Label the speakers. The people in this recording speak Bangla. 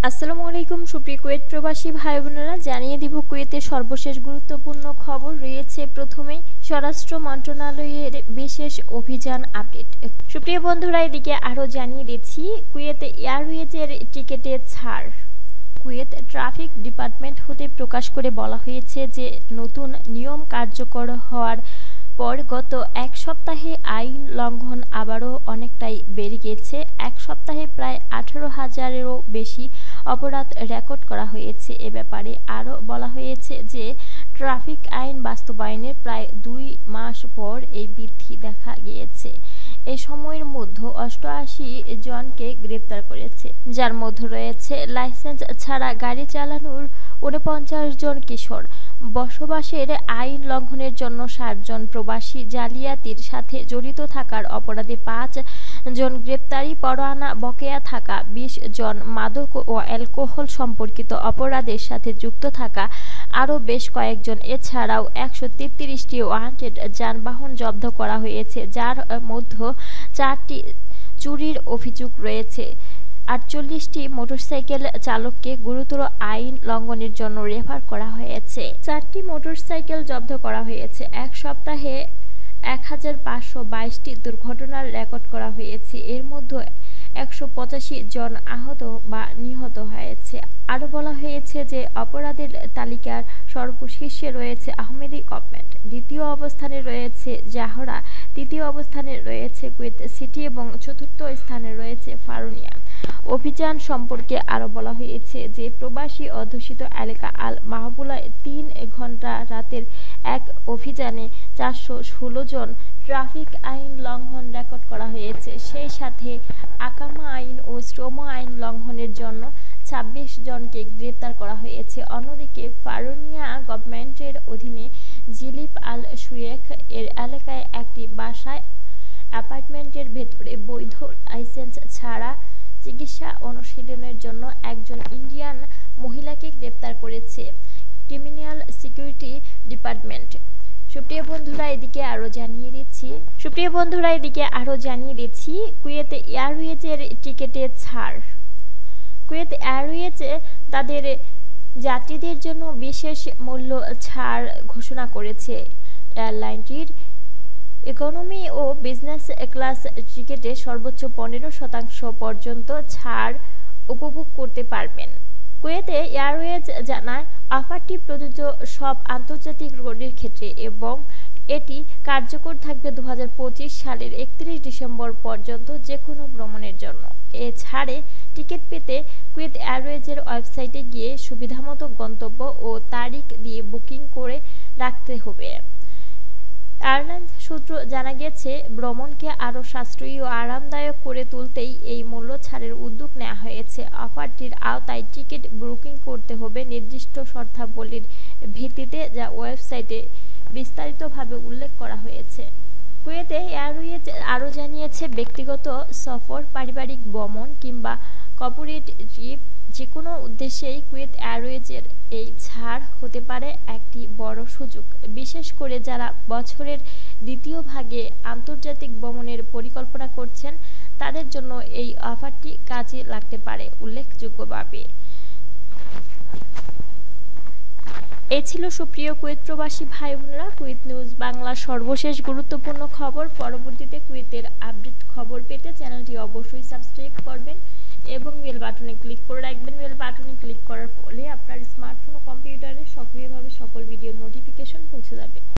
Speaker 1: আসসালামু আলাইকুম সুপ্রিয় কুয়েত প্রবাসী ভাই বোনেরা, জানিয়ে দিব কুয়েতের সর্বশেষ গুরুত্বপূর্ণ খবর রয়েছে। প্রথমেই স্বরাষ্ট্র মন্ত্রণালয়ের বিশেষ অভিযান আপডেট। সুপ্রিয় বন্ধুরা, এদিকে আরও জানিয়ে দিচ্ছি কুয়েত এয়ারওয়েজের টিকেটে ছাড়। কুয়েত ট্রাফিক ডিপার্টমেন্ট হতে প্রকাশ করে বলা হয়েছে যে নতুন নিয়ম কার্যকর হওয়ার পর গত এক সপ্তাহে আইন লঙ্ঘন আবারও অনেকটাই বেড়ে গেছে। এক সপ্তাহে প্রায় 18,000-এরও বেশি অপরাধ রেকর্ড করা হয়েছে। এ ব্যাপারে আরও বলা হয়েছে যে ট্রাফিক আইন বাস্তবায়নের প্রায় 2 মাস পর এই বৃদ্ধি দেখা গিয়েছে। এই সময়ের মধ্যে 88 জনকে গ্রেপ্তার করেছে, যার মধ্যে রয়েছে লাইসেন্স ছাড়া গাড়ি চালানোর 49 জন কিশোর। বসবাসের আইন লঙ্ঘনের জন্য 60 জন, প্রবাসী জালিয়াতির সাথে জড়িত থাকার অপরাধে 5 জন গ্রেপ্তারি পরোয়ানা বকেয়া থাকা 20 জন, মাদক ও অ্যালকোহল সম্পর্কিত অপরাধের সাথে যুক্ত থাকা আরও বেশ কয়েকজন। এছাড়াও 133টি ওয়ান্টেড যানবাহন জব্দ করা হয়েছে, যার মধ্যে 4টি চুরির অভিযোগ রয়েছে। 48টি মোটরসাইকেল চালককে গুরুতর আইন লঙ্ঘনের জন্য রেফার করা হয়েছে। 4টি মোটরসাইকেল জব্দ করা হয়েছে। এক সপ্তাহে 1522টি দুর্ঘটনার রেকর্ড করা হয়েছে। এর মধ্যে 185 জন আহত বা নিহত হয়েছে। আরও বলা হয়েছে যে অপরাধের তালিকার সর্বশীর্ষে রয়েছে আহমেদি গভর্নমেন্ট, দ্বিতীয় অবস্থানে রয়েছে জাহরা, তৃতীয় অবস্থানে রয়েছে কুয়েত সিটি এবং চতুর্থ স্থানে রয়েছে ফারুনিয়া। অভিযান সম্পর্কে আরও বলা হয়েছে যে প্রবাসী অধ্যুষিত এলাকা আল মাহবুলায় 3 ঘন্টা রাতের এক অভিযানে 416 জন ট্রাফিক আইন লঙ্ঘন রেকর্ড করা হয়েছে। সেই সাথে আকামা আইন ও শ্রম আইন লঙ্ঘনের জন্য 26 জনকে গ্রেপ্তার করা হয়েছে। অন্যদিকে ফারুনিয়া গভর্নমেন্টের অধীনে জিলিপ আল সুয়েখ এর এলাকায় একটি বাসায় অ্যাপার্টমেন্টের ভেতরে বৈধ লাইসেন্স ছাড়া চিকিৎসা অনুশীলনের জন্য একজন ইন্ডিয়ান মহিলাকে গ্রেপ্তার করেছে ক্রিমিনাল সিকিউরিটি ডিপার্টমেন্ট। সুপ্রিয় বন্ধুরা, এদিকে আরও জানিয়ে দিচ্ছি কুয়েত এয়ারওয়েজের টিকেটে ছাড়। কুয়েত এয়ারওয়েজে তাদের যাত্রীদের জন্য বিশেষ মূল্য ছাড় ঘোষণা করেছে। এয়ারলাইনটির ইকোনমি ও বিজনেস ক্লাস টিকেটে সর্বোচ্চ 15% পর্যন্ত ছাড় উপভোগ করতে পারবেন। কুয়েতে এয়ারওয়েজ জানায় অফারটি প্রযোজ্য সব আন্তর্জাতিক রুটের ক্ষেত্রে এবং এটি কার্যকর থাকবে 2025 সালের 31 ডিসেম্বর পর্যন্ত যে কোনো ভ্রমণের জন্য। এ ছাড়ে টিকিট পেতে কুয়েত এয়ারওয়েজের ওয়েবসাইটে গিয়ে সুবিধামতো গন্তব্য ও তারিখ দিয়ে বুকিং করে রাখতে হবে। এয়ারলাইন্স সূত্র জানা গেছে, ভ্রমণকে আরও সাশ্রয়ী ও আরামদায়ক করে তুলতেই এই মূল্য ছাড়ের উদ্যোগ নেওয়া হয়েছে। অফারটির আওতায় টিকিট বুকিং করতে হবে নির্দিষ্ট শর্তাবলীর ভিত্তিতে, যা ওয়েবসাইটে বিস্তারিতভাবে উল্লেখ করা হয়েছে। কুয়েতে এয়ারওয়েজ আরও জানিয়েছে, ব্যক্তিগত সফর, পারিবারিক ভ্রমণ কিংবা কর্পোরেট ট্রিপ যে কোনো উদ্দেশ্যেই কুয়েত এয়ারওয়েজের এই ছাড় হতে পারে একটি বড় সুযোগ, বিশেষ করে যারা বছরের দ্বিতীয় ভাগে আন্তর্জাতিক ভ্রমণের পরিকল্পনা করছেন। তাদের জন্য এই অফারটি কাজে লাগতে পারে উল্লেখযোগ্যভাবে। এই ছিল সুপ্রিয় কুয়েত প্রবাসী ভাই বোনেরা কুয়েত নিউজ বাংলা সর্বশেষ গুরুত্বপূর্ণ খবর। পরবর্তীতে কুয়েতের আপডেট খবর পেতে চ্যানেলটি অবশ্যই সাবস্ক্রাইব করবেন এবং বেল বাটনে ক্লিক করে রাখবেন। বেল বাটনে ক্লিক করার ফলে আপনার স্মার্টফোন ও কম্পিউটারে সক্রিয়ভাবে সকল ভিডিওর নোটিফিকেশন পৌঁছে যাবে।